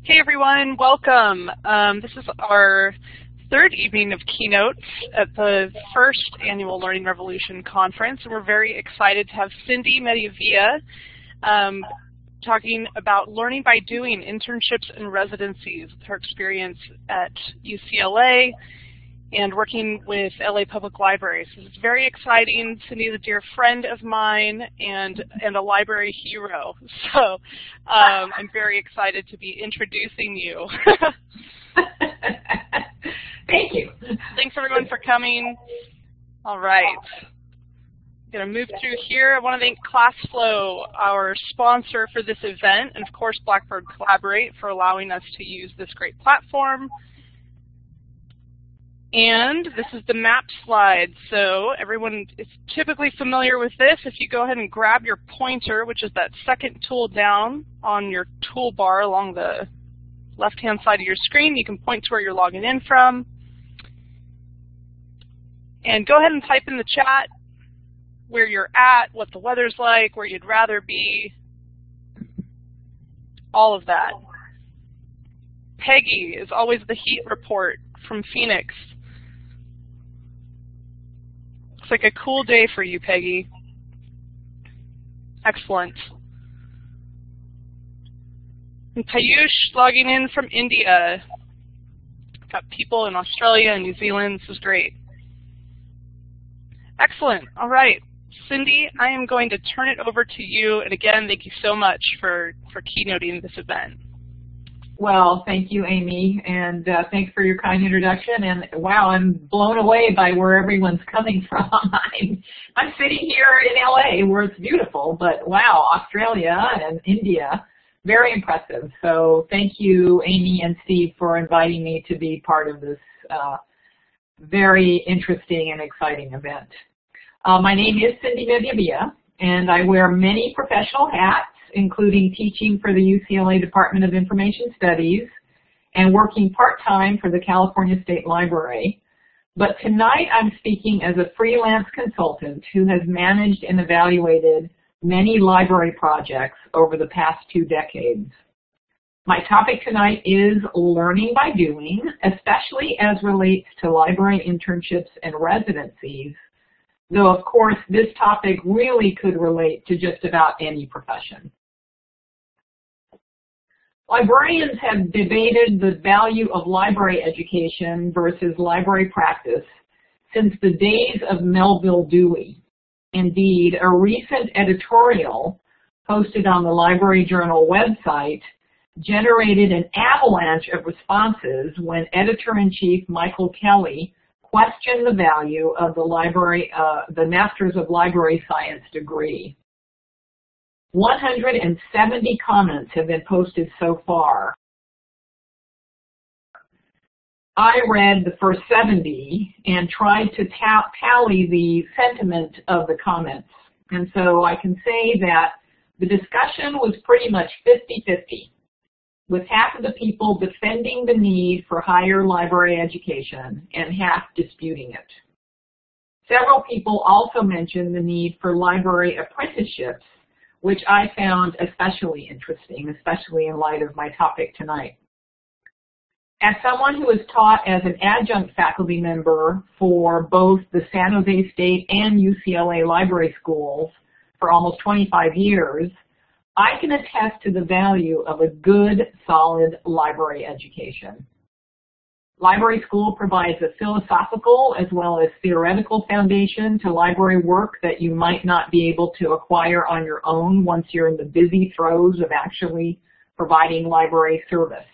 Hey everyone, welcome. This is our third evening of keynotes at the first annual Learning Revolution conference. We're very excited to have Cindy Mediavilla talking about learning by doing internships and residencies, her experience at UCLA and working with LA Public Libraries. This is very exciting. Cindy is a dear friend of mine and a library hero. So I'm very excited to be introducing you. Thank you. Thanks everyone for coming. All right. I'm going to move through here. I want to thank ClassFlow, our sponsor for this event, and of course Blackboard Collaborate for allowing us to use this great platform. And this is the map slide, so everyone is typically familiar with this. If you go ahead and grab your pointer, which is that second tool down on your toolbar along the left-hand side of your screen, you can point to where you're logging in from. And go ahead and type in the chat where you're at, what the weather's like, where you'd rather be, all of that. Peggy is always the heat report from Phoenix. Looks like a cool day for you, Peggy. Excellent. And Payush logging in from India. Got people in Australia and New Zealand. This is great. Excellent. All right. Cindy, I am going to turn it over to you. And again, thank you so much for keynoting this event. Well, thank you, Amy, and thanks for your kind introduction. And wow, I'm blown away by where everyone's coming from. I'm sitting here in LA where it's beautiful, but wow, Australia and India, very impressive. So thank you, Amy and Steve, for inviting me to be part of this very interesting and exciting event. My name is Cindy Mediavilla, and I wear many professional hats, including teaching for the UCLA Department of Information Studies and working part-time for the California State Library. But tonight I'm speaking as a freelance consultant who has managed and evaluated many library projects over the past 2 decades. My topic tonight is learning by doing, especially as relates to library internships and residencies, though of course this topic really could relate to just about any profession. Librarians have debated the value of library education versus library practice since the days of Melville Dewey. Indeed, a recent editorial posted on the Library Journal website generated an avalanche of responses when Editor-in-Chief Michael Kelly questioned the value of the Masters of Library Science degree. 170 comments have been posted so far. I read the first 70 and tried to tally the sentiment of the comments. And so I can say that the discussion was pretty much 50-50, with half of the people defending the need for higher library education and half disputing it. Several people also mentioned the need for library apprenticeships, which I found especially interesting, especially in light of my topic tonight. As someone who has taught as an adjunct faculty member for both the San Jose State and UCLA library schools for almost 25 years, I can attest to the value of a good, solid library education. Library school provides a philosophical as well as theoretical foundation to library work that you might not be able to acquire on your own once you're in the busy throes of actually providing library service.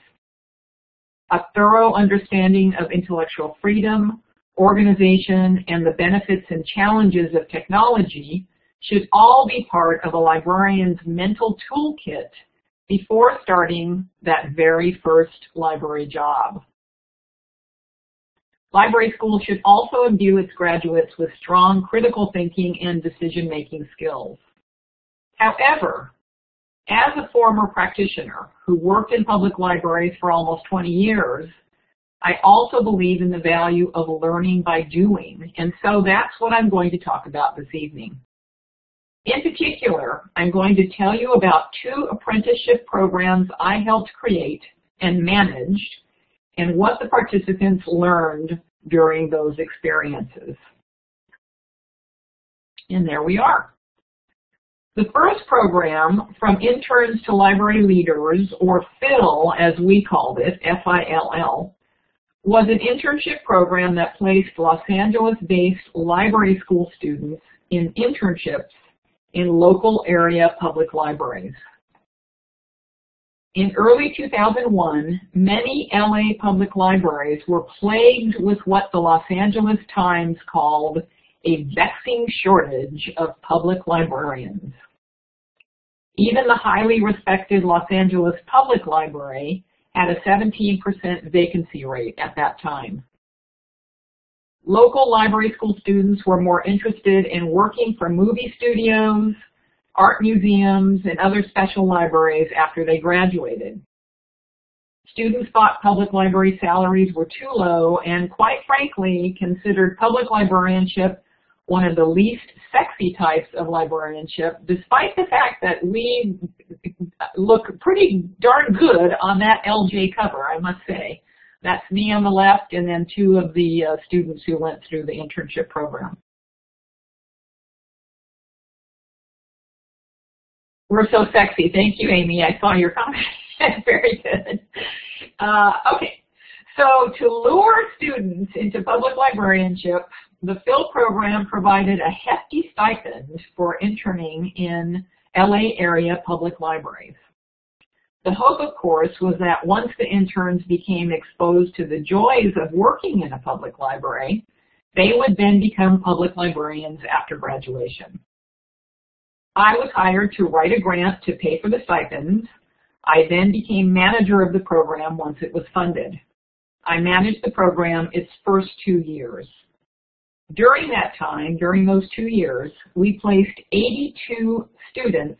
A thorough understanding of intellectual freedom, organization, and the benefits and challenges of technology should all be part of a librarian's mental toolkit before starting that very first library job. Library school should also imbue its graduates with strong critical thinking and decision-making skills. However, as a former practitioner who worked in public libraries for almost 20 years, I also believe in the value of learning by doing, and so that's what I'm going to talk about this evening. In particular, I'm going to tell you about 2 apprenticeship programs I helped create and managed, and what the participants learned during those experiences. And there we are. The first program, From Interns to Library Leaders, or PHIL as we called it, F-I-L-L, was an internship program that placed Los Angeles-based library school students in internships in local area public libraries. In early 2001, many LA public libraries were plagued with what the Los Angeles Times called a vexing shortage of public librarians. Even the highly respected Los Angeles Public Library had a 17% vacancy rate at that time. Local library school students were more interested in working for movie studios, art museums, and other special libraries after they graduated. Students thought public library salaries were too low and, quite frankly, considered public librarianship one of the least sexy types of librarianship, despite the fact that we look pretty darn good on that LJ cover, I must say. That's me on the left, and then 2 of the students who went through the internship program. We're so sexy. Thank you, Amy. I saw your comment. Very good. Okay. So to lure students into public librarianship, the PHIL program provided a hefty stipend for interning in LA area public libraries. The hope, of course, was that once the interns became exposed to the joys of working in a public library, they would then become public librarians after graduation. I was hired to write a grant to pay for the stipends. I then became manager of the program once it was funded. I managed the program its first 2 years. During that time, during those 2 years, we placed 82 students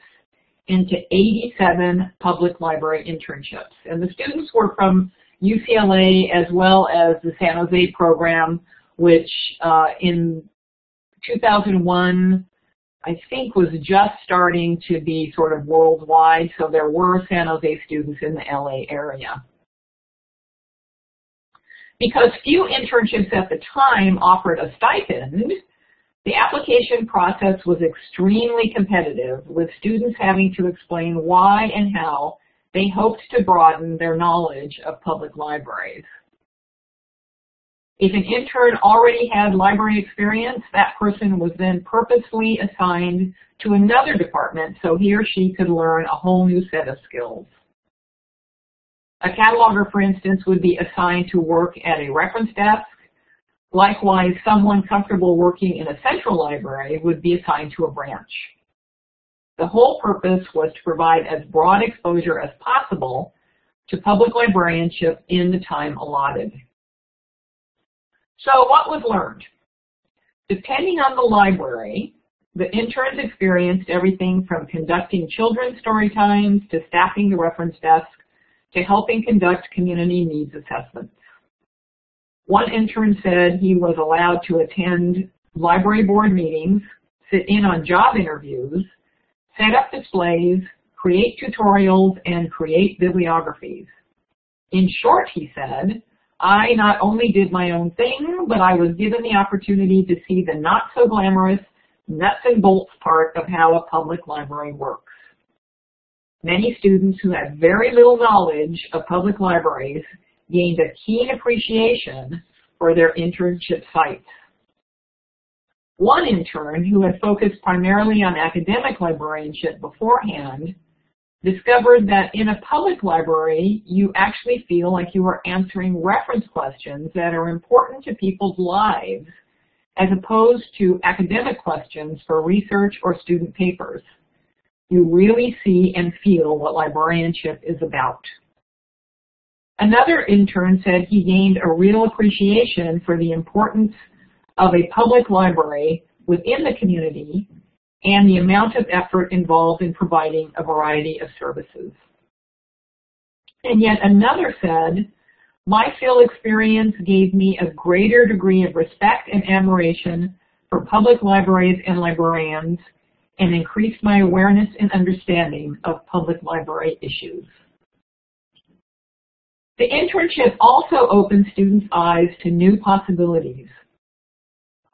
into 87 public library internships. And the students were from UCLA as well as the San Jose program, which in 2001, I think was just starting to be sort of worldwide, so there were San Jose students in the LA area. Because few internships at the time offered a stipend, the application process was extremely competitive, with students having to explain why and how they hoped to broaden their knowledge of public libraries. If an intern already had library experience, that person was then purposely assigned to another department so he or she could learn a whole new set of skills. A cataloger, for instance, would be assigned to work at a reference desk. Likewise, someone comfortable working in a central library would be assigned to a branch. The whole purpose was to provide as broad exposure as possible to public librarianship in the time allotted. So what was learned? Depending on the library, the interns experienced everything from conducting children's story times to staffing the reference desk to helping conduct community needs assessments. One intern said he was allowed to attend library board meetings, sit in on job interviews, set up displays, create tutorials, and create bibliographies. In short, he said, I not only did my own thing, but I was given the opportunity to see the not-so-glamorous nuts and bolts part of how a public library works. Many students who had very little knowledge of public libraries gained a keen appreciation for their internship sites. One intern, who had focused primarily on academic librarianship beforehand, discovered that in a public library, you actually feel like you are answering reference questions that are important to people's lives, as opposed to academic questions for research or student papers. You really see and feel what librarianship is about. Another intern said he gained a real appreciation for the importance of a public library within the community and the amount of effort involved in providing a variety of services. And yet another said, my PHIL experience gave me a greater degree of respect and admiration for public libraries and librarians, and increased my awareness and understanding of public library issues. The internship also opened students' eyes to new possibilities.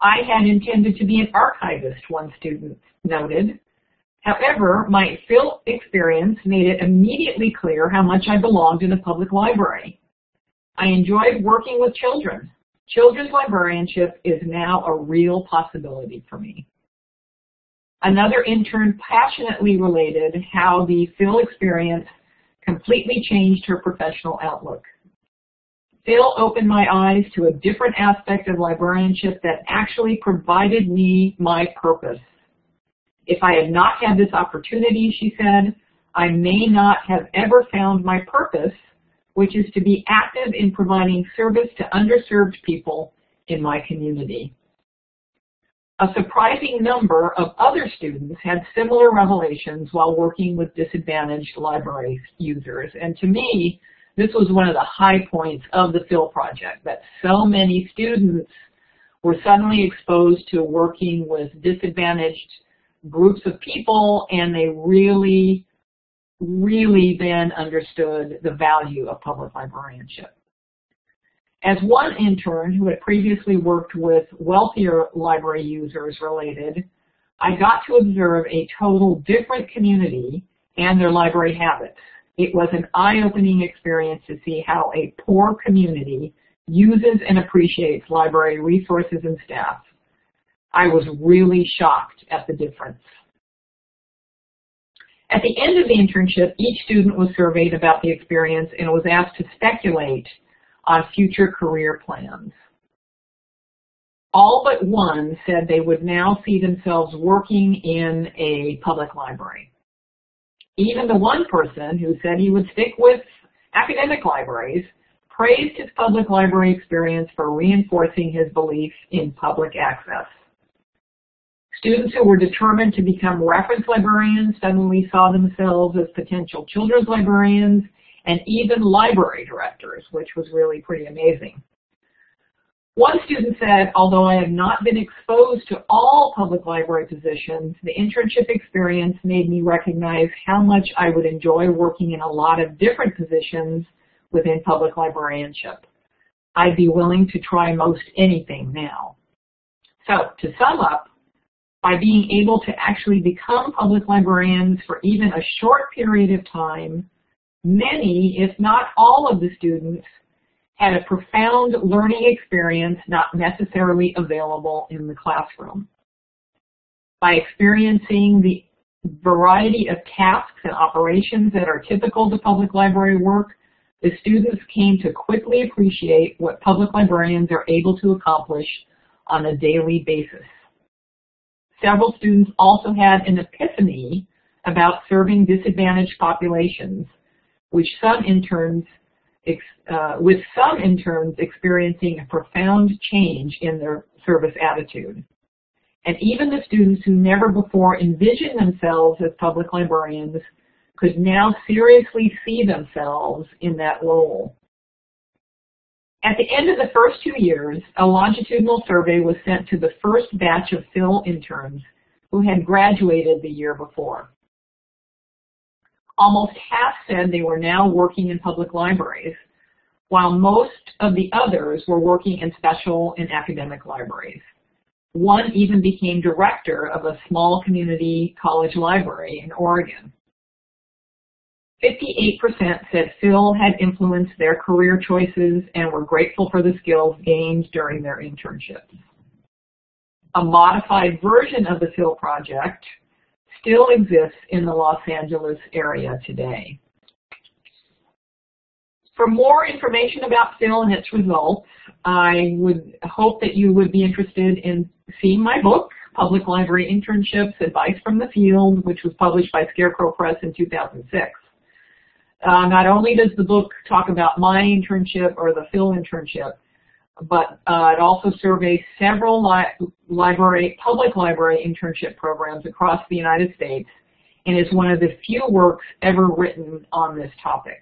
I had intended to be an archivist, one student noted. However, my Phil experience made it immediately clear how much I belonged in a public library. I enjoyed working with children. Children's librarianship is now a real possibility for me. Another intern passionately related how the Phil experience completely changed her professional outlook. Phil opened my eyes to a different aspect of librarianship that actually provided me my purpose. If I had not had this opportunity, she said, I may not have ever found my purpose, which is to be active in providing service to underserved people in my community. A surprising number of other students had similar revelations while working with disadvantaged library users. And to me, this was one of the high points of the Phil project, that so many students were suddenly exposed to working with disadvantaged groups of people, and they really then understood the value of public librarianship. As one intern who had previously worked with wealthier library users related, I got to observe a total different community and their library habits. It was an eye-opening experience to see how a poor community uses and appreciates library resources and staff. I was really shocked at the difference. At the end of the internship, each student was surveyed about the experience and was asked to speculate on future career plans. All but one said they would now see themselves working in a public library. Even the one person who said he would stick with academic libraries praised his public library experience for reinforcing his belief in public access. Students who were determined to become reference librarians suddenly saw themselves as potential children's librarians and even library directors, which was really pretty amazing. One student said, although I have not been exposed to all public library positions, the internship experience made me recognize how much I would enjoy working in a lot of different positions within public librarianship. I'd be willing to try most anything now. So, to sum up, by being able to actually become public librarians for even a short period of time, many, if not all of the students, had a profound learning experience not necessarily available in the classroom. By experiencing the variety of tasks and operations that are typical to public library work, the students came to quickly appreciate what public librarians are able to accomplish on a daily basis. Several students also had an epiphany about serving disadvantaged populations, with some interns experiencing a profound change in their service attitude. And even the students who never before envisioned themselves as public librarians could now seriously see themselves in that role. At the end of the first 2 years, a longitudinal survey was sent to the first batch of Phil interns who had graduated the year before. Almost half said they were now working in public libraries, while most of the others were working in special and academic libraries. One even became director of a small community college library in Oregon. 58% said Phil had influenced their career choices and were grateful for the skills gained during their internships. A modified version of the Phil project still exists in the Los Angeles area today. For more information about Phil and its results, I would hope that you would be interested in seeing my book, Public Library Internships, Advice from the Field, which was published by Scarecrow Press in 2006. Not only does the book talk about my internship or the Phil internship, but it also surveys several public library internship programs across the United States and is one of the few works ever written on this topic.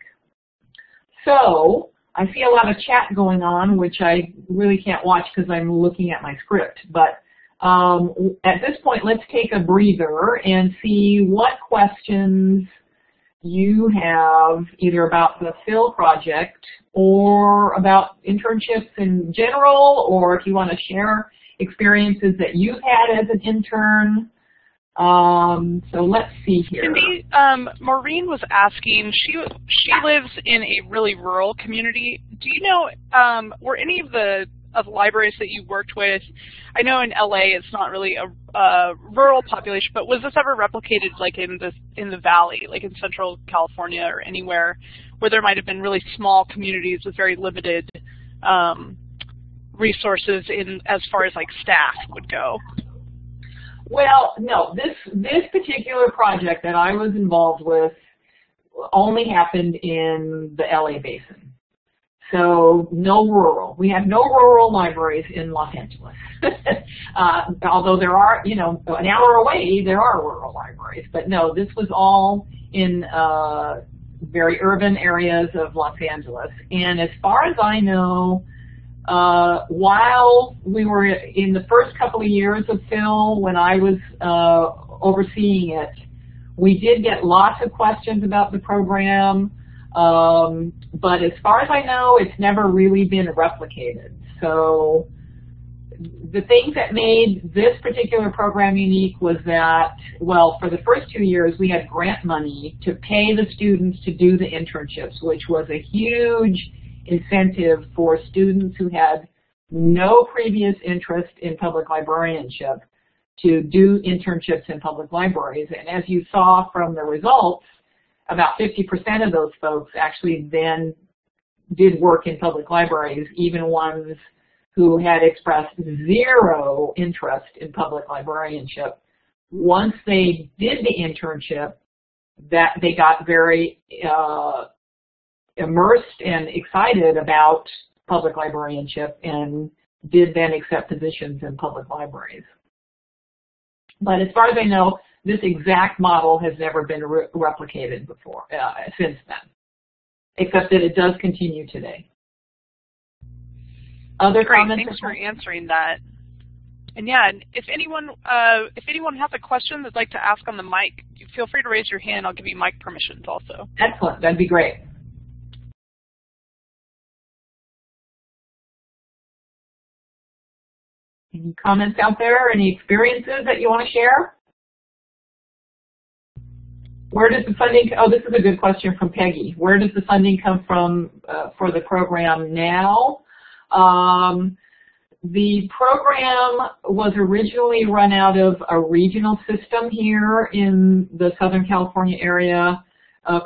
So I see a lot of chat going on, which I really can't watch because I'm looking at my script, but At this point, let's take a breather and see what questions you have either about the Phil project or about internships in general, or if you want to share experiences that you've had as an intern. So let's see here. Cindy, Maureen was asking, she lives in a really rural community. Do you know, were any of the libraries that you worked with, I know in LA it's not really a rural population, but was this ever replicated like in the valley, like in Central California or anywhere where there might have been really small communities with very limited resources in as far as like staff would go? Well, no, this particular project that I was involved with only happened in the LA basin. So no rural. We have no rural libraries in Los Angeles. Although there are, you know, an hour away, there are rural libraries. But no, this was all in very urban areas of Los Angeles. And as far as I know, while we were in the first couple of years of Phil, when I was overseeing it, we did get lots of questions about the program. But as far as I know, it's never really been replicated. So the thing that made this particular program unique was that, well, for the first 2 years, we had grant money to pay the students to do the internships, which was a huge incentive for students who had no previous interest in public librarianship to do internships in public libraries. And as you saw from the results, about 50% of those folks actually then did work in public libraries, even ones who had expressed zero interest in public librarianship. Once they did the internship, that they got very immersed and excited about public librarianship and did then accept positions in public libraries. But as far as I know, this exact model has never been replicated before, since then, except that it does continue today. Other comments? Thanks for answering that. And yeah, if anyone has a question they'd like to ask on the mic, feel free to raise your hand. I'll give you mic permissions also. Excellent. That'd be great. Any comments out there? Any experiences that you want to share? Where does the funding, oh, this is a good question from Peggy. Where does the funding come from for the program now? The program was originally run out of a regional system here in the Southern California area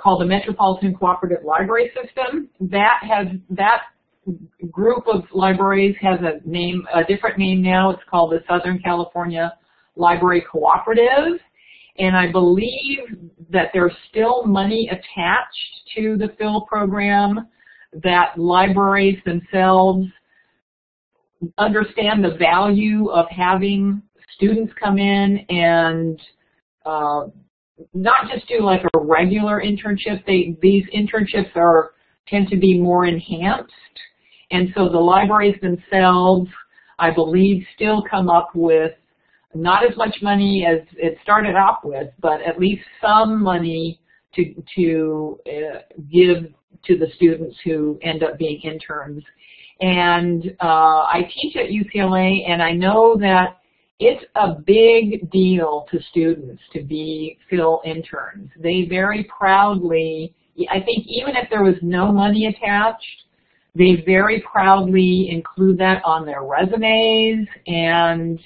called the Metropolitan Cooperative Library System. That group of libraries has a different name now. It's called the Southern California Library Cooperative. And I believe that there's still money attached to the Phil program, that libraries themselves understand the value of having students come in and not just do like a regular internship. These internships tend to be more enhanced. And so the libraries themselves, I believe, still come up with not as much money as it started off with, but at least some money to give to the students who end up being interns. And I teach at UCLA, and I know that it's a big deal to students to be Phil interns. They very proudly, I think even if there was no money attached, they very proudly include that on their resumes, and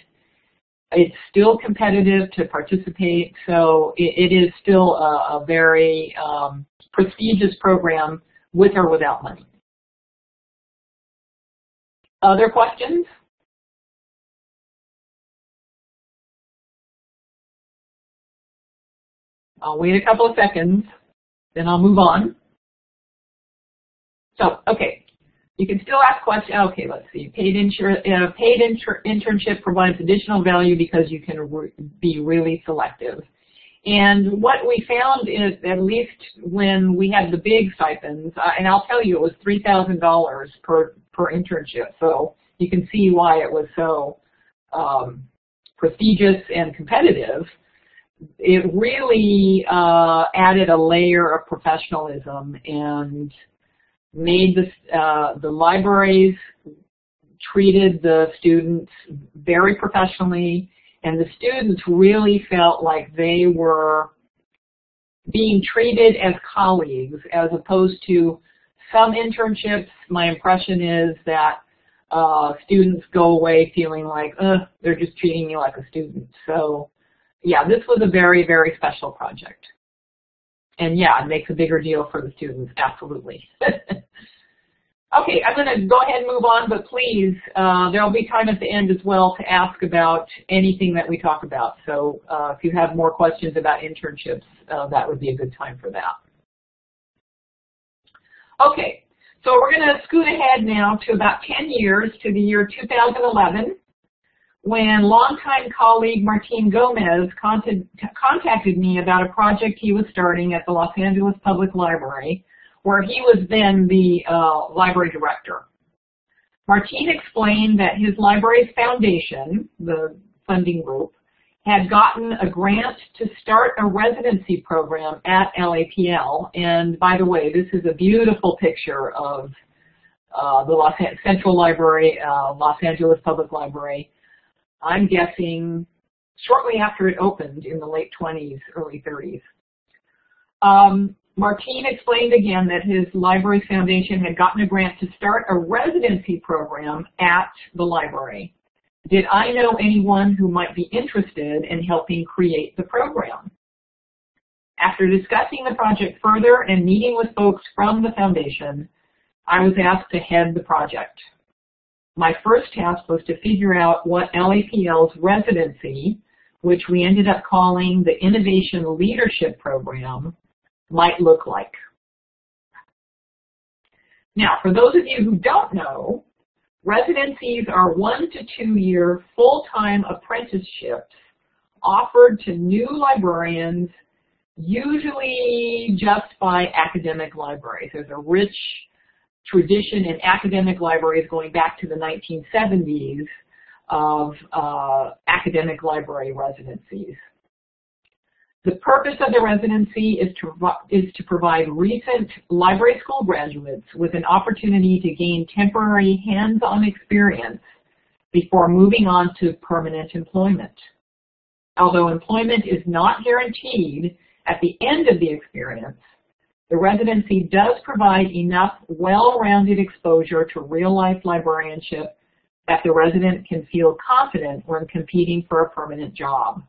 it's still competitive to participate, so it is still a very prestigious program with or without money. Other questions? I'll wait a couple of seconds, then I'll move on. So, okay. You can still ask questions. Okay, let's see. Paid internship provides additional value because you can be really selective. And what we found is, at least when we had the big stipends, and I'll tell you, it was $3,000 per internship. So you can see why it was so prestigious and competitive, it really added a layer of professionalism and made the libraries treated the students very professionally, and the students really felt like they were being treated as colleagues, as opposed to some internships. My impression is that students go away feeling like, they're just treating me like a student. So yeah, this was a very, very special project. And yeah, it makes a bigger deal for the students, absolutely. Okay, I'm going to go ahead and move on, but please, there'll be time at the end as well to ask about anything that we talk about. So if you have more questions about internships, that would be a good time for that. Okay, so we're going to scoot ahead now to about 10 years, to the year 2011, when longtime colleague Martin Gomez contacted me about a project he was starting at the Los Angeles Public Library, where he was then the library director. Martin explained that his library's foundation, the funding group, had gotten a grant to start a residency program at LAPL. And by the way, this is a beautiful picture of the Central Library, Los Angeles Public Library. I'm guessing shortly after it opened in the late 20s, early 30s. Martin explained again that his library foundation had gotten a grant to start a residency program at the library. Did I know anyone who might be interested in helping create the program? After discussing the project further and meeting with folks from the foundation, I was asked to head the project. My first task was to figure out what LAPL's residency, which we ended up calling the Innovation Leadership Program, might look like. Now, for those of you who don't know, residencies are 1 to 2 year full-time apprenticeships offered to new librarians, usually just by academic libraries. There's a rich tradition in academic libraries going back to the 1970s of academic library residencies. The purpose of the residency is to provide recent library school graduates with an opportunity to gain temporary hands-on experience before moving on to permanent employment. Although employment is not guaranteed at the end of the experience, the residency does provide enough well-rounded exposure to real-life librarianship that the resident can feel confident when competing for a permanent job.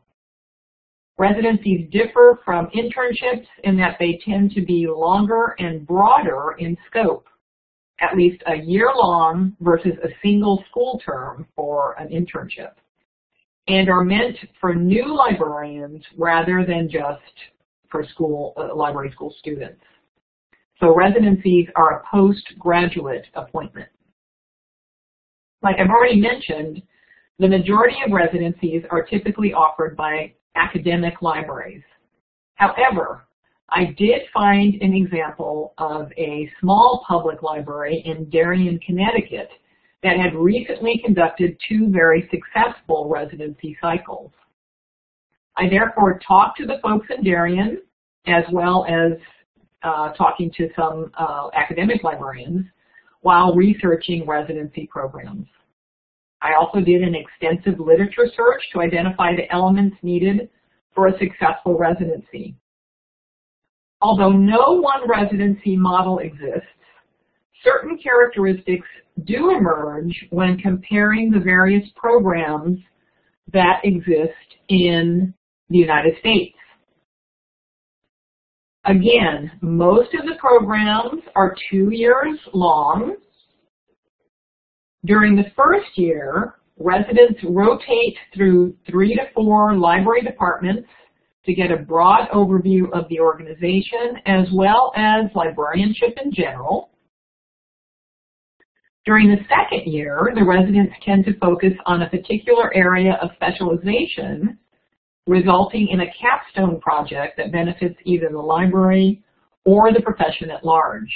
Residencies differ from internships in that they tend to be longer and broader in scope, at least a year long versus a single school term for an internship, and are meant for new librarians rather than just for library school students. So residencies are a postgraduate appointment. Like I've already mentioned, the majority of residencies are typically offered by academic libraries. However, I did find an example of a small public library in Darien, Connecticut that had recently conducted 2 very successful residency cycles. I therefore talked to the folks in Darien, as well as talking to some academic librarians while researching residency programs. I also did an extensive literature search to identify the elements needed for a successful residency. Although no one residency model exists, certain characteristics do emerge when comparing the various programs that exist in the United States. Again, most of the programs are 2 years long. During the first year, residents rotate through 3 to 4 library departments to get a broad overview of the organization as well as librarianship in general. During the second year, the residents tend to focus on a particular area of specialization, resulting in a capstone project that benefits either the library or the profession at large.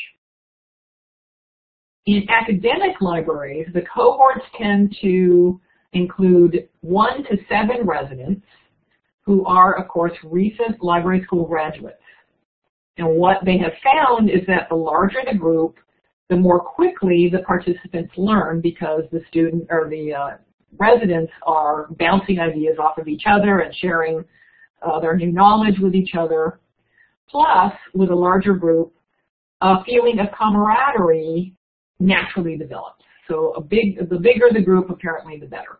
In academic libraries, the cohorts tend to include 1 to 7 residents who are, of course, recent library school graduates. And what they have found is that the larger the group, the more quickly the participants learn, because the student or the residents are bouncing ideas off of each other and sharing their new knowledge with each other. Plus, with a larger group, a feeling of camaraderie naturally develops. So the bigger the group, apparently, the better.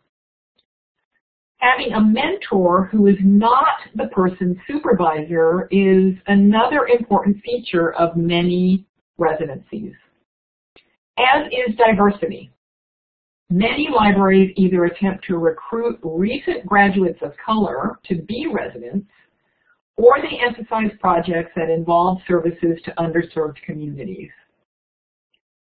Having a mentor who is not the person's supervisor is another important feature of many residencies, as is diversity. Many libraries either attempt to recruit recent graduates of color to be residents, or they emphasize projects that involve services to underserved communities.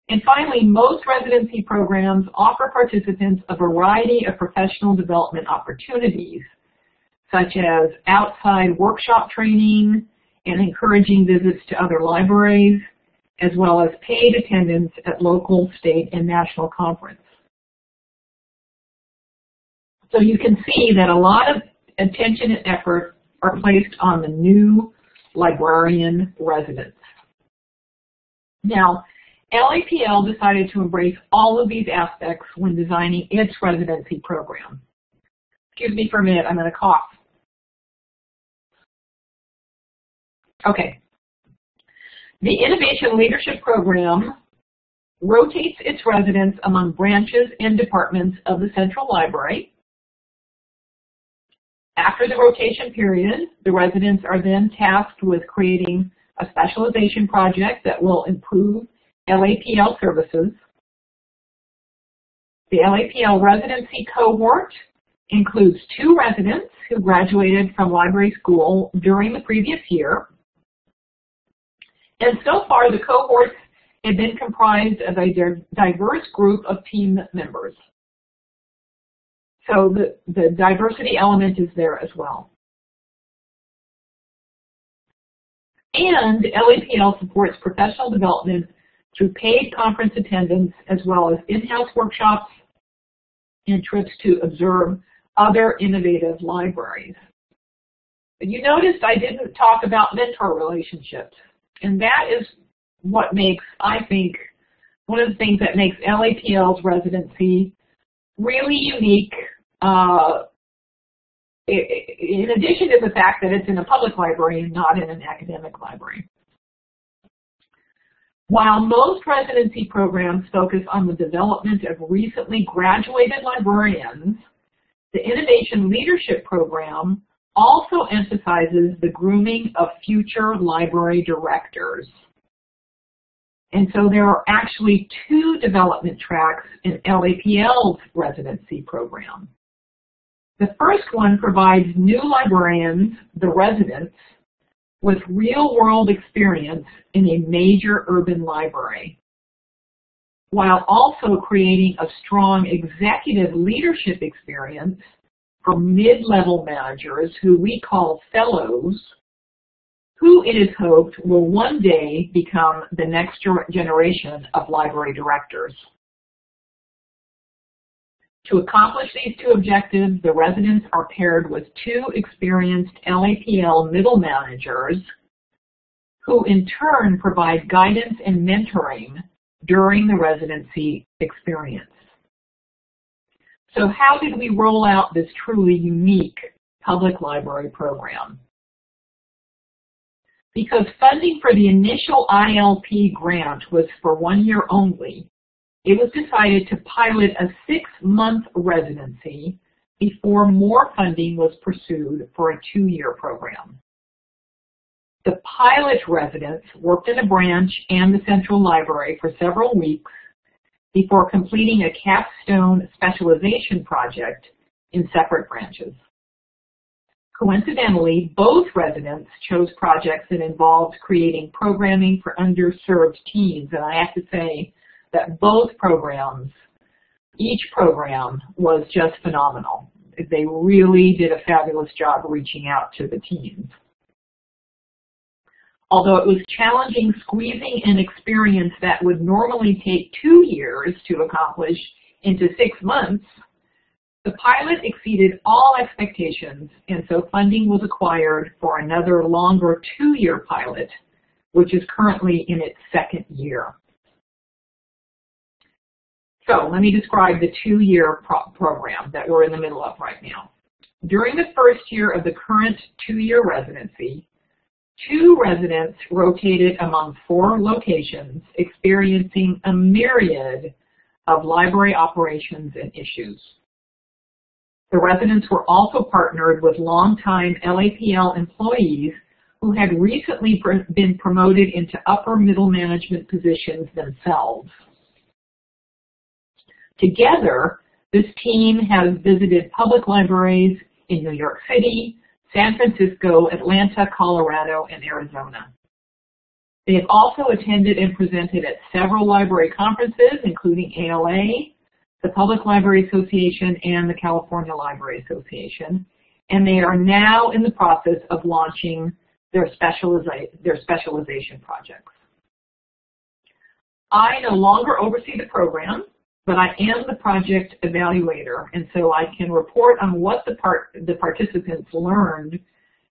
And finally, most residency programs offer participants a variety of professional development opportunities, such as outside workshop training and encouraging visits to other libraries, as well as paid attendance at local, state, and national conference. So you can see that a lot of attention and effort are placed on the new librarian residents. Now, LAPL decided to embrace all of these aspects when designing its residency program. Excuse me for a minute, I'm going to cough. Okay. The Innovation Leadership Program rotates its residents among branches and departments of the Central Library. After the rotation period, the residents are then tasked with creating a specialization project that will improve LAPL services. The LAPL residency cohort includes 2 residents who graduated from library school during the previous year. And so far, the cohorts have been comprised of a diverse group of team members. So the diversity element is there as well. And LAPL supports professional development through paid conference attendance, as well as in-house workshops and trips to observe other innovative libraries. But you noticed I didn't talk about mentor relationships, and that is what makes, I think, one of the things that makes LAPL's residency really unique, in addition to the fact that it's in a public library and not in an academic library. While most residency programs focus on the development of recently graduated librarians, the Innovation Leadership Program also emphasizes the grooming of future library directors. And so there are actually 2 development tracks in LAPL's residency program. The first one provides new librarians, the residents, with real-world experience in a major urban library, while also creating a strong executive leadership experience for mid-level managers who we call fellows, who it is hoped will one day become the next generation of library directors. To accomplish these 2 objectives, the residents are paired with 2 experienced LAPL middle managers who in turn provide guidance and mentoring during the residency experience. So how did we roll out this truly unique public library program? Because funding for the initial ILP grant was for 1 year only, it was decided to pilot a 6-month residency before more funding was pursued for a 2-year program. The pilot residents worked in a branch and the Central Library for several weeks before completing a capstone specialization project in separate branches. Coincidentally, both residents chose projects that involved creating programming for underserved teens, and I have to say that both programs, each program was just phenomenal. They really did a fabulous job reaching out to the teens. Although it was challenging squeezing an experience that would normally take 2 years to accomplish into 6 months, The pilot exceeded all expectations, and so funding was acquired for another longer 2-year pilot, which is currently in its 2nd year. So let me describe the 2-year program that we're in the middle of right now. During the 1st year of the current 2-year residency, 2 residents rotated among 4 locations, experiencing a myriad of library operations and issues. The residents were also partnered with longtime LAPL employees who had recently been promoted into upper middle management positions themselves. Together, this team has visited public libraries in New York City, San Francisco, Atlanta, Colorado, and Arizona. They have also attended and presented at several library conferences, including ALA, the Public Library Association, and the California Library Association, and they are now in the process of launching their specialization projects. I no longer oversee the program, but I am the project evaluator, and so I can report on what the participants learned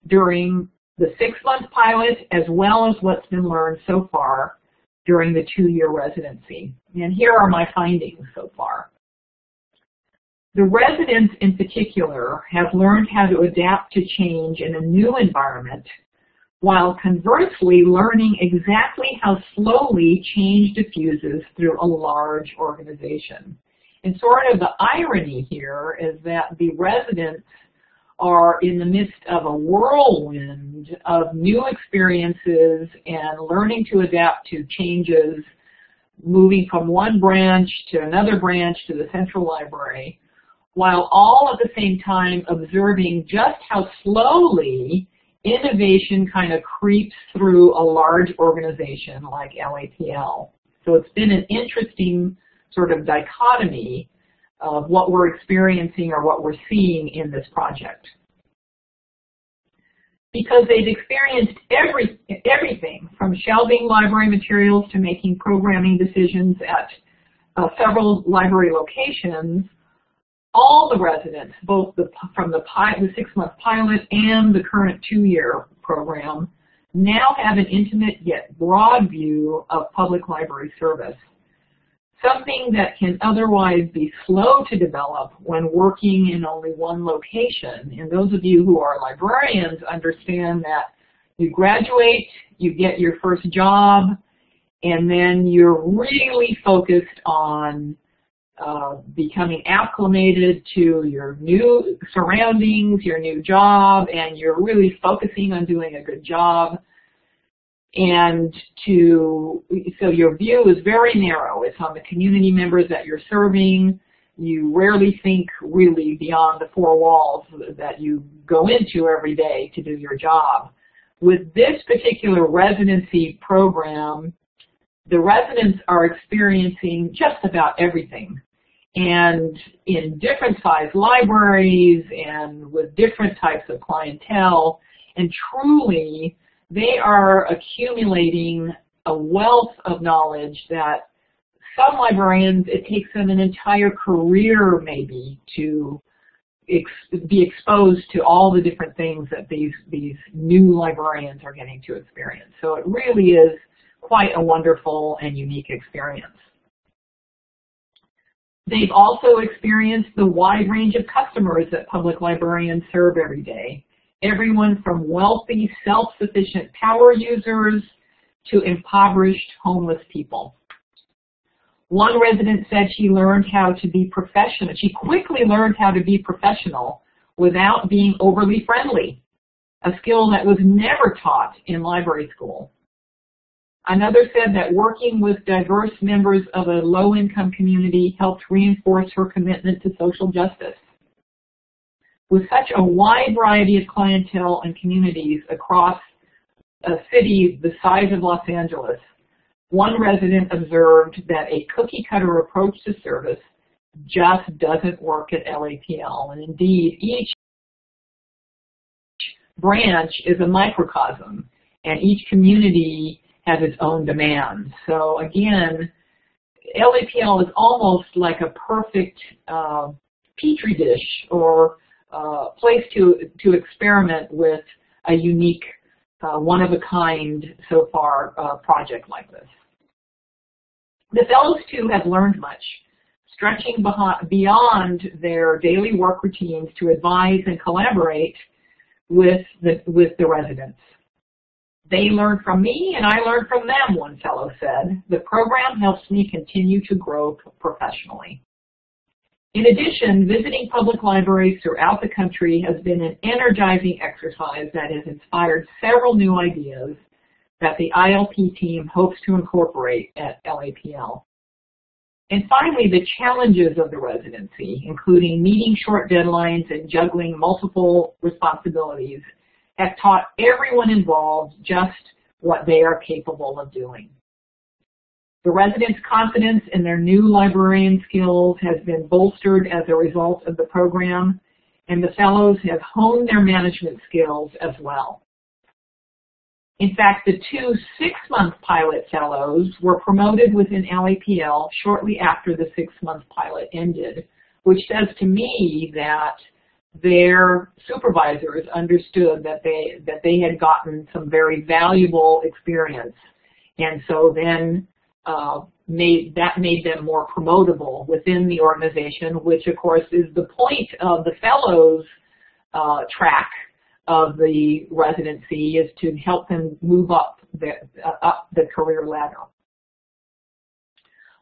during the 6-month pilot, as well as what's been learned so far during the 2-year residency. And here are my findings so far. The residents in particular have learned how to adapt to change in a new environment, while conversely learning exactly how slowly change diffuses through a large organization. And sort of the irony here is that the residents are in the midst of a whirlwind of new experiences and learning to adapt to changes, moving from one branch to another branch to the central library, while all at the same time observing just how slowly innovation kind of creeps through a large organization like LAPL. So it's been an interesting sort of dichotomy of what we're experiencing or what we're seeing in this project. Because they've experienced everything from shelving library materials to making programming decisions at several library locations, all the residents, both from the 6-month pilot and the current 2-year program, now have an intimate yet broad view of public library service, something that can otherwise be slow to develop when working in only one location. And those of you who are librarians understand that you graduate, you get your first job, and then you're really focused on becoming acclimated to your new surroundings, your new job, and you're really focusing on doing a good job. And so your view is very narrow. It's on the community members that you're serving. You rarely think really beyond the 4 walls that you go into every day to do your job. With this particular residency program, the residents are experiencing just about everything, and in different sized libraries and with different types of clientele, and truly they are accumulating a wealth of knowledge that some librarians, it takes them an entire career maybe to be exposed to all the different things that these new librarians are getting to experience. So it really is quite a wonderful and unique experience. They've also experienced the wide range of customers that public librarians serve every day. Everyone from wealthy, self-sufficient power users to impoverished homeless people. One resident said she learned how to be professional. She quickly learned how to be professional without being overly friendly, a skill that was never taught in library school. Another said that working with diverse members of a low-income community helped reinforce her commitment to social justice. With such a wide variety of clientele and communities across a city the size of Los Angeles, one resident observed that a cookie-cutter approach to service just doesn't work at LAPL, and indeed each branch is a microcosm, and each community has its own demands. So again, LAPL is almost like a perfect petri dish or place to experiment with a unique, one-of-a-kind, so far, project like this. The fellows, too, have learned much, stretching beyond their daily work routines to advise and collaborate with the residents. They learn from me, and I learn from them, one fellow said. The program helps me continue to grow professionally. In addition, visiting public libraries throughout the country has been an energizing exercise that has inspired several new ideas that the ILP team hopes to incorporate at LAPL. And finally, the challenges of the residency, including meeting short deadlines and juggling multiple responsibilities, have taught everyone involved just what they are capable of doing. The residents' confidence in their new librarian skills has been bolstered as a result of the program, and the fellows have honed their management skills as well. In fact, the 2 6-month pilot fellows were promoted within LAPL shortly after the 6-month pilot ended, which says to me that their supervisors understood that they had gotten some very valuable experience, and so then made them more promotable within the organization, which of course is the point of the fellows track of the residency, is to help them move up the career ladder.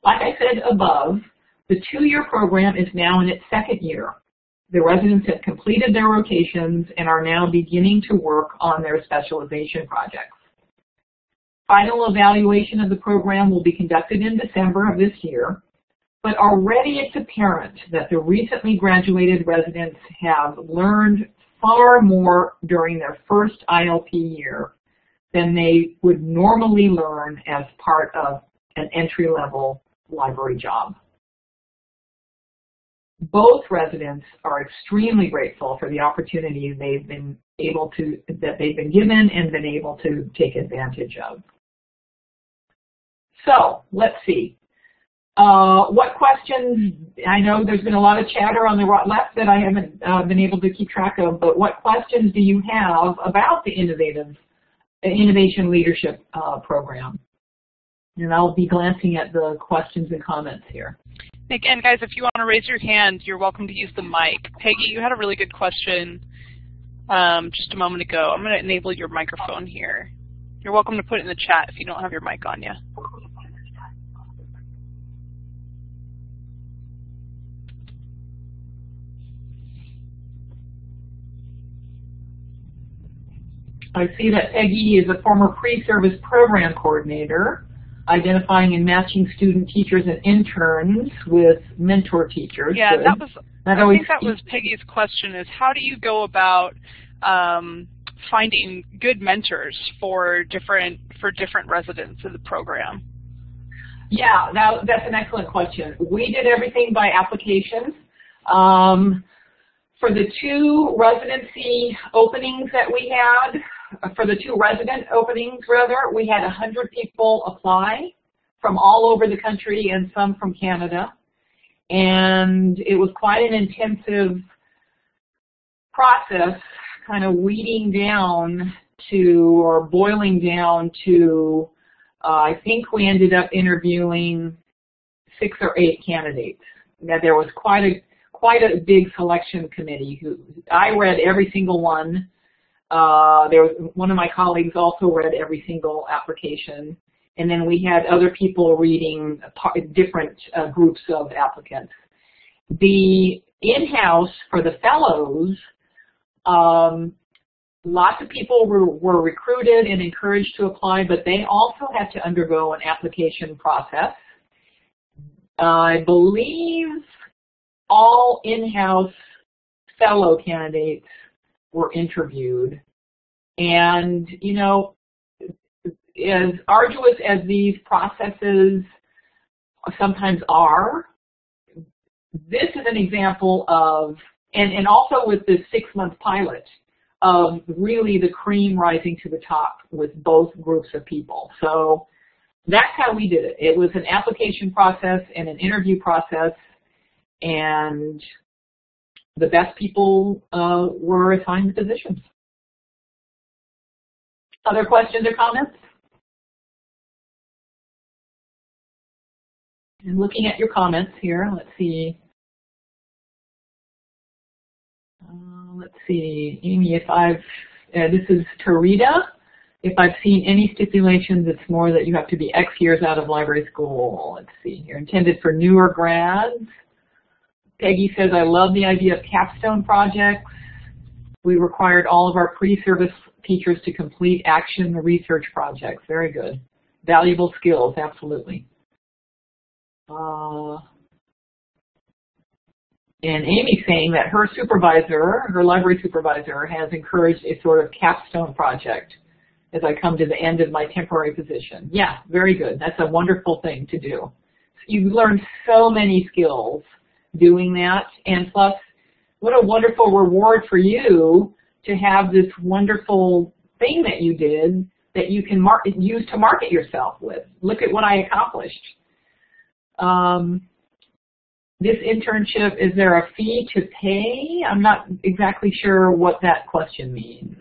Like I said above, the 2-year program is now in its 2nd year. The residents have completed their rotations and are now beginning to work on their specialization projects. Final evaluation of the program will be conducted in December of this year, but already it's apparent that the recently graduated residents have learned far more during their first ILP year than they would normally learn as part of an entry-level library job. Both residents are extremely grateful for the opportunity they've been given and been able to take advantage of. So let's see. What questions? I know there's been a lot of chatter on the left that I haven't been able to keep track of, but what questions do you have about the Innovation Leadership Program? And I'll be glancing at the questions and comments here. Again, guys, if you want to raise your hand, you're welcome to use the mic. Peggy, you had a really good question just a moment ago. I'm going to enable your microphone here. You're welcome to put it in the chat if you don't have your mic on you. I see that Peggy is a former pre-service program coordinator, identifying and matching student teachers and interns with mentor teachers. Yeah, Good. I think that was Peggy's question, is how do you go about finding good mentors for different residents of the program? Yeah, that's an excellent question. We did everything by application. For the 2 residency openings that we had, for the 2 resident openings, rather, we had 100 people apply from all over the country and some from Canada. And it was quite an intensive process, kind of weeding down to, or boiling down to, I think we ended up interviewing 6 or 8 candidates. Now, there was quite a big selection committee. I read every single one. One of my colleagues also read every single application, and then we had other people reading different groups of applicants. The in-house for the fellows, lots of people were recruited and encouraged to apply, but they also had to undergo an application process. I believe all in-house fellow candidates were interviewed. And, you know, as arduous as these processes sometimes are, this is an example of, and also with this 6-month pilot, of really the cream rising to the top with both groups of people. So that's how we did it. It was an application process and an interview process, and the best people were assigned the positions. Other questions or comments? And looking at your comments here, let's see. Let's see, Amy, if this is Tarita. If I've seen any stipulations, it's more that you have to be X years out of library school. Let's see here, intended for newer grads. Peggy says, I love the idea of capstone projects. We required all of our pre-service teachers to complete action research projects. Very good. Valuable skills, absolutely. And Amy's saying that her supervisor, her library supervisor, has encouraged a sort of capstone project as I come to the end of my temporary position. Yeah, very good. That's a wonderful thing to do. You learn so many skills doing that, and plus, what a wonderful reward for you to have this wonderful thing that you did that you can use to market yourself with. Look at what I accomplished. This internship, is there a fee to pay? I'm not exactly sure what that question means.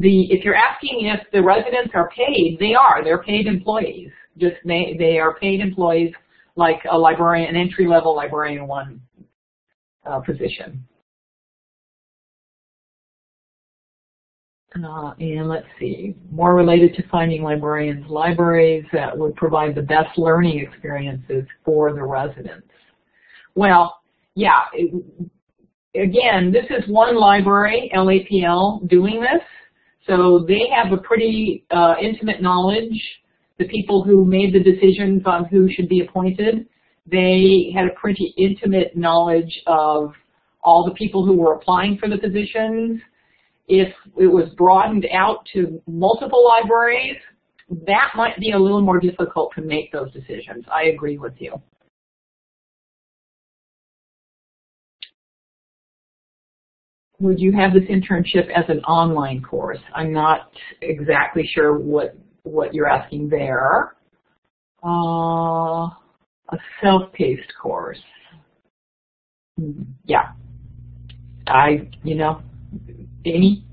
If you're asking if the residents are paid, they are. They're paid employees. Just they are paid employees like a librarian, an entry-level librarian one position. And let's see, more related to finding librarians, libraries that would provide the best learning experiences for the residents. Well, yeah, again, this is one library, LAPL, doing this, so they have a pretty intimate knowledge. The people who made the decisions on who should be appointed, they had a pretty intimate knowledge of all the people who were applying for the positions. If it was broadened out to multiple libraries, that might be a little more difficult to make those decisions. I agree with you. Would you have this internship as an online course? I'm not exactly sure what you're asking there. A self-paced course. Yeah. Amy,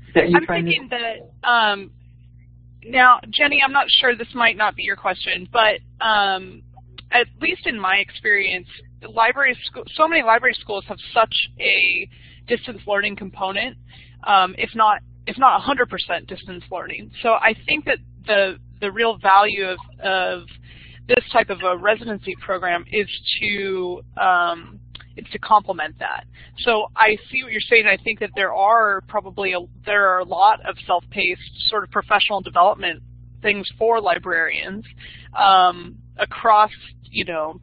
is that you I'm thinking that, now, Jenny, I'm not sure, this might not be your question, but at least in my experience, so many library schools have such a distance learning component, if not 100% distance learning. So I think that the real value of this type of a residency program is to complement that. So I see what you're saying. I think that there are a lot of self-paced sort of professional development things for librarians across,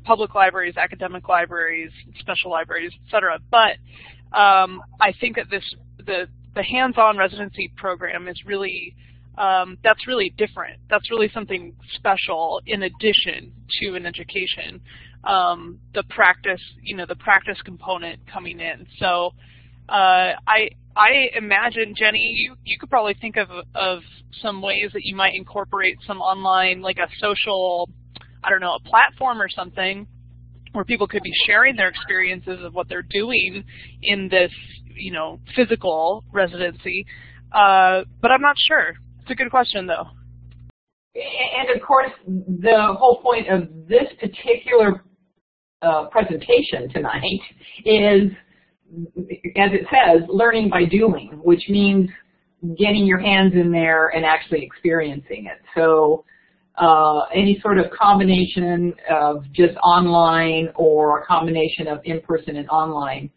public libraries, academic libraries, special libraries, etc. But I think that the hands-on residency program is really that's really different. That's really something special in addition to an education. The practice component coming in. So I imagine, Jenny, you could probably think of some ways that you might incorporate some online, like a social, I don't know, a platform or something where people could be sharing their experiences of what they're doing in this, physical residency. But I'm not sure. It's a good question, though. And of course, the whole point of this particular presentation tonight is, as it says, learning by doing, which means getting your hands in there and actually experiencing it. So any sort of combination of just online or a combination of in-person and online,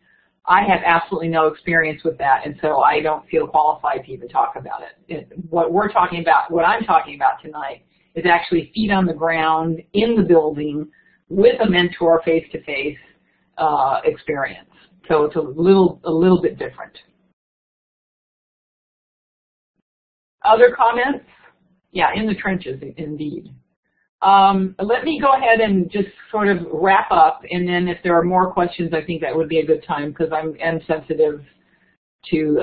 I have absolutely no experience with that, and so I don't feel qualified to even talk about it. What I'm talking about tonight is actually feet on the ground in the building with a mentor face-to-face experience. So it's a little bit different. Other comments? Yeah, in the trenches, indeed. Let me go ahead and just sort of wrap up, and then if there are more questions, I think that would be a good time because I'm sensitive to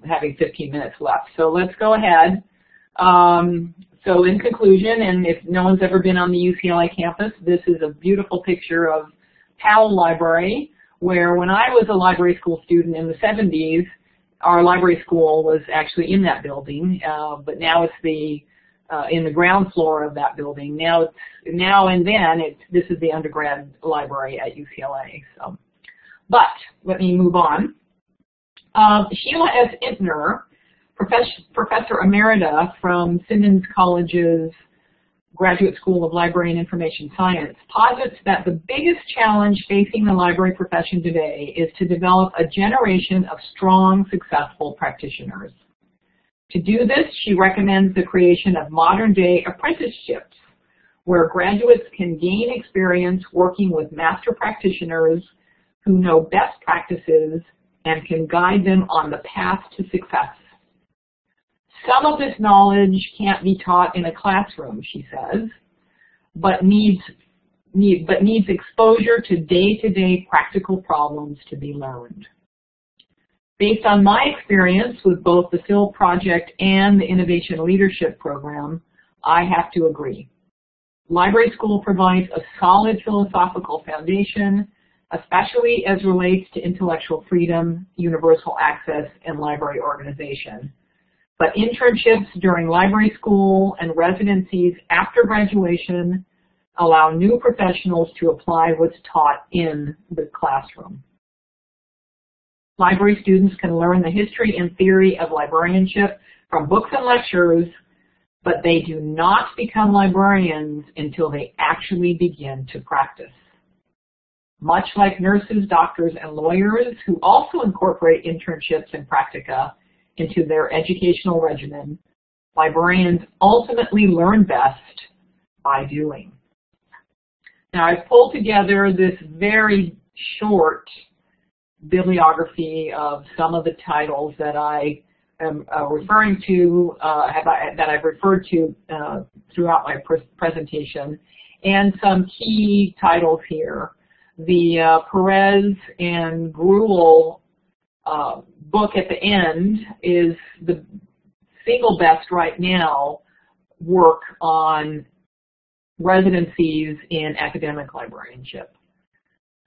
having 15 minutes left. So let's go ahead. So in conclusion, and if no one's ever been on the UCLA campus, this is a beautiful picture of Powell Library, where when I was a library school student in the 70s, our library school was actually in that building, but now it's in the ground floor of that building. This is the undergrad library at UCLA. So, but let me move on. Sheila S. Intner, Professor Emerita from Simmons College's Graduate School of Library and Information Science, posits that the biggest challenge facing the library profession today is to develop a generation of strong, successful practitioners. To do this, she recommends the creation of modern-day apprenticeships, where graduates can gain experience working with master practitioners who know best practices and can guide them on the path to success. Some of this knowledge can't be taught in a classroom, she says, but needs exposure to day-to-day practical problems to be learned. Based on my experience with both the PHIL project and the Innovation Leadership Program, I have to agree. Library school provides a solid philosophical foundation, especially as relates to intellectual freedom, universal access, and library organization. But internships during library school and residencies after graduation allow new professionals to apply what's taught in the classroom. Library students can learn the history and theory of librarianship from books and lectures, but they do not become librarians until they actually begin to practice. Much like nurses, doctors, and lawyers who also incorporate internships and practica into their educational regimen, librarians ultimately learn best by doing. Now, I've pulled together this very short bibliography of some of the titles that I am referring to, that I've referred to throughout my presentation, and some key titles here. The Perez and Gruel book at the end is the single best right now work on residencies in academic librarianship.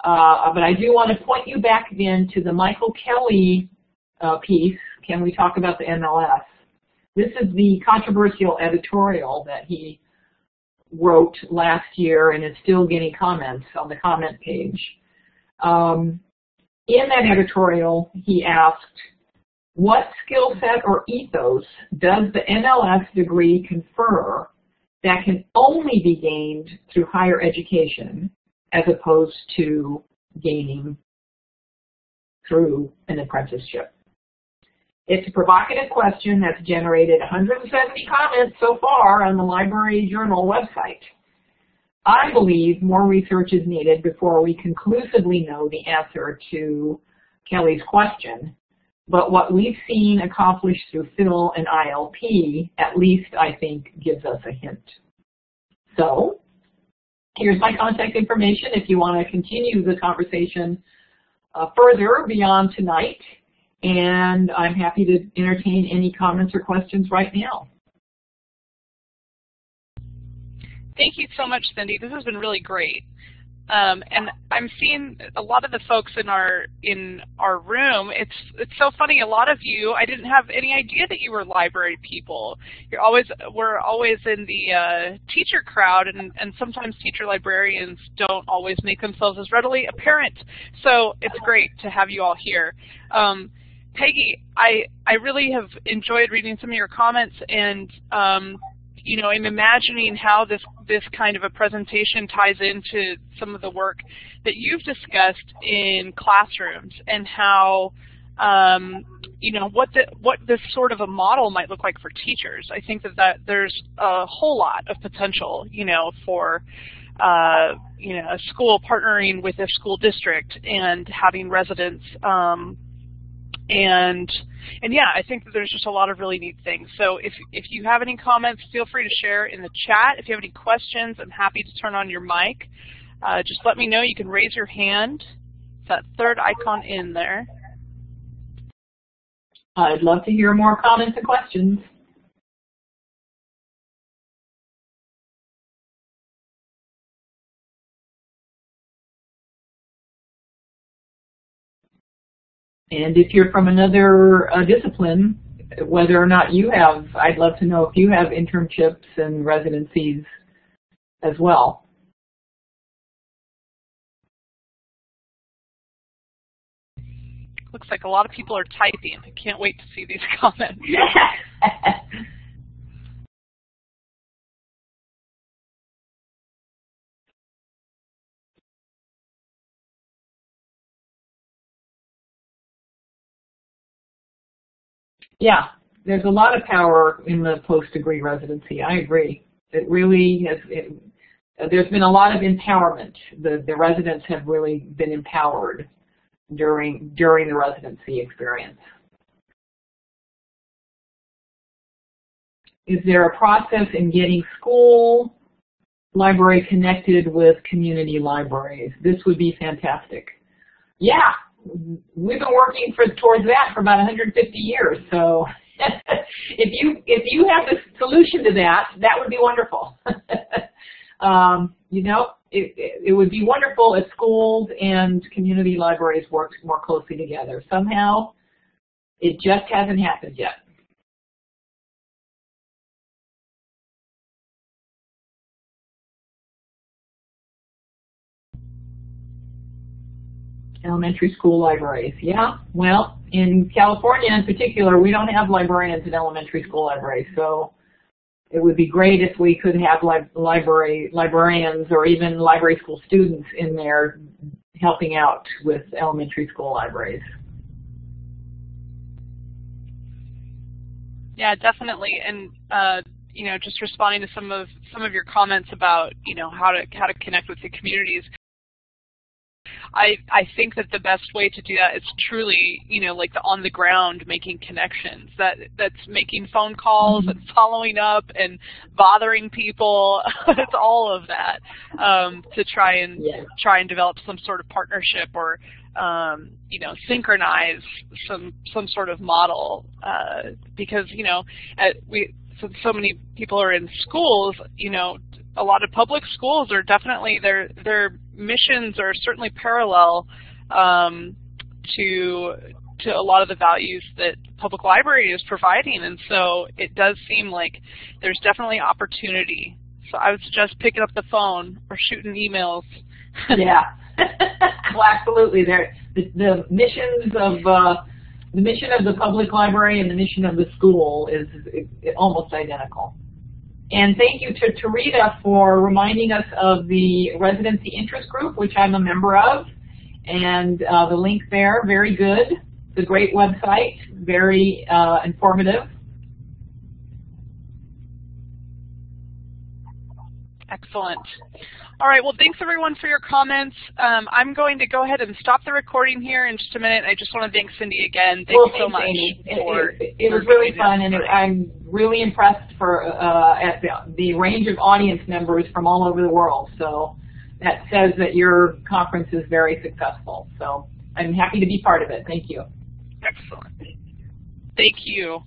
But I do want to point you back again to the Michael Kelly piece, Can We Talk About the MLS? This is the controversial editorial that he wrote last year and is still getting comments on the comment page. In that editorial, he asked, what skill set or ethos does the MLS degree confer that can only be gained through higher education as opposed to gaining through an apprenticeship? It's a provocative question that's generated 170 comments so far on the Library Journal website. I believe more research is needed before we conclusively know the answer to Kelly's question, but what we've seen accomplished through PHIL and ILP, at least I think, gives us a hint. So, here's my contact information if you want to continue the conversation further beyond tonight, and I'm happy to entertain any comments or questions right now. Thank you so much, Cindy. This has been really great. And I'm seeing a lot of the folks in our room. It's so funny. A lot of you, I didn't have any idea that you were library people. We're always in the teacher crowd, and sometimes teacher librarians don't always make themselves as readily apparent. So it's great to have you all here. Peggy, I really have enjoyed reading some of your comments, and you know, I'm imagining how this kind of a presentation ties into some of the work that you've discussed in classrooms, and how you know, what this sort of a model might look like for teachers. I think that there's a whole lot of potential, you know, for you know, a school partnering with a school district and having residents. And yeah, I think that there's just a lot of really neat things. So if you have any comments, feel free to share in the chat. If you have any questions, I'm happy to turn on your mic. Just let me know. You can raise your hand. It's that third icon in there. I'd love to hear more comments and questions. And if you're from another discipline, whether or not you have, I'd love to know if you have internships and residencies as well. Looks like a lot of people are typing. I can't wait to see these comments. Yeah, there's a lot of power in the post-degree residency. I agree. It really has. There's been a lot of empowerment. The residents have really been empowered during the residency experience. Is there a process in getting school library connected with community libraries? This would be fantastic. Yeah, we've been working towards that for about 150 years. So if you have the solution to that, that would be wonderful. You know, it would be wonderful if schools and community libraries worked more closely together. Somehow, it just hasn't happened yet. Elementary school libraries. Yeah, well, in California in particular, we don't have librarians in elementary school libraries, so it would be great if we could have librarians or even library school students in there helping out with elementary school libraries. Yeah, definitely. And you know, just responding to some of your comments about, you know, how to connect with the communities. I think that the best way to do that is truly, you know, like the on the ground making connections. That's making phone calls and following up and bothering people. It's all of that to try and develop some sort of partnership or you know, synchronize some sort of model because, you know, so many people are in schools, you know, a lot of public schools are definitely, their missions are certainly parallel to a lot of the values that public library is providing, and so it does seem like there's definitely opportunity. So I would suggest picking up the phone or shooting emails. Yeah, well, absolutely. The missions of the mission of the public library and the mission of the school is almost identical. And thank you to Tarita for reminding us of the residency interest group, which I'm a member of, and the link there, very good. It's a great website, very informative. Excellent. All right, well, thanks everyone for your comments. I'm going to go ahead and stop the recording here in just a minute. I just want to thank Cindy again. Thank you so much. It was really fun, and I'm really impressed at the range of audience members from all over the world. So that says that your conference is very successful. So I'm happy to be part of it. Thank you. Excellent. Thank you.